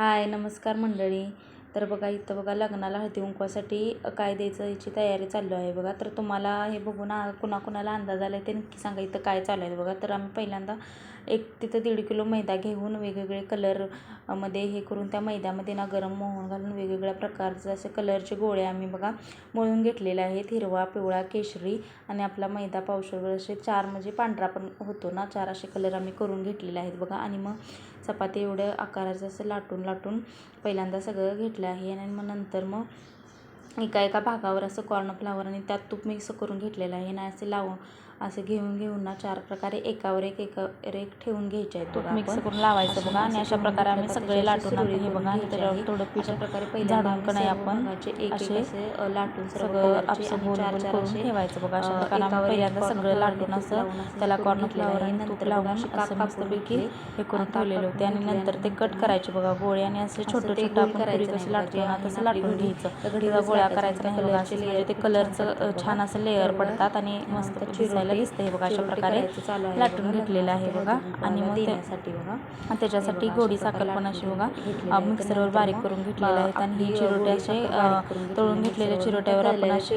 हाय नमस्कार मंडळी. तर बघा इथं बघा लग्नाला हळदी कुंकवासाठी काय द्यायचं याची तयारी चालू आहे बघा. तर तुम्हाला हे बघून कुणाकुणाला अंदाज आला ते नक्की सांगा इथं काय चालू आहे बघा. तर आम्ही पहिल्यांदा तिथं 1.5 किलो मैदा घेऊन वेगवेगळे कलर मध्ये हे करून त्या मैद्यामध्ये ना गरम मोहन घालून वेगवेगळ्या प्रकारचे असे कलरचे गोळे आम्ही बघा मळून घेतलेले आहेत. हिरवा, पिवळा, केशरी आणि आपला मैदा पावशेरभर असे 4 म्हणजे पांढरा पण होतो ना, 4 असे कलर आम्ही करून घेतलेले आहेत बघा. आणि मग चपाती एवढं आकाराचं असं लाटून पहिल्यांदा सगळं घेतलं आहे. आणि मग नंतर मग एका भागावर असं कॉर्नफ्लॉवर आणि त्यात तूप मिक्स करून घेतलेलं आहे ना, असे लावून असं घेऊन ना 4 प्रकारे एकावर एक ठेवून घ्यायचे आहेत. तूप मिक्स करून लावायचं बघा. आणि अशा प्रकारे आम्ही सगळे लाटून हे बघा तर थोडं पीठ प्रकारे पहिल्यांदा कणाई आपण असे लाटून सगळं आपलं गोल करून ठेवायचं बघा. अशा प्रकारे आम्ही पहिल्यांदा सगळं लाटून असं त्याला कॉर्नफ्लॉवर आणि तूप लावून असं मस्तपैकी हे करून ठेवलेले होते. आणि नंतर ते कट करायचे बघा गोळे. आणि असे छोटे छोटे आपण पुरी कसं लाटतो ना तसं लाटून घ्यायचं. त्याचा गोळा करायचा नाही बघा. म्हणजे ते कलरचं छान असं लेअर पडतात आणि मस्त दिसायला दिसते. हे बघा अशा प्रकारे लाटून घेतलेलं आहे बघा. आणि मग त्याच्यासाठी गोडी साखर पण अशी बघा मिक्सरवर बारीक करून घेतलेले आहेत. आणि ही चिरोटे असे तळून घेतलेल्या चिरोट्यावर आपण अशी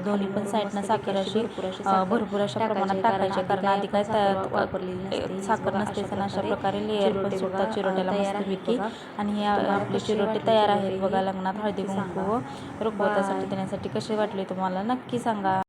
दोन्ही पण साईडनं साखर अशी भरपूर अशा प्रमाणात टाकायची, कारण आधी काय साखर नसते ना. अशा प्रकारे लेअर पण सुटतात चिरोट्याला मस्तपैकी. आणि हे आपले चिरोटे तयार आहेत बघा लग्नात हळदी कुंकू व रुखवतासाठी देण्यासाठी. कसे वाटले तुम्हाला नक्की सांगा.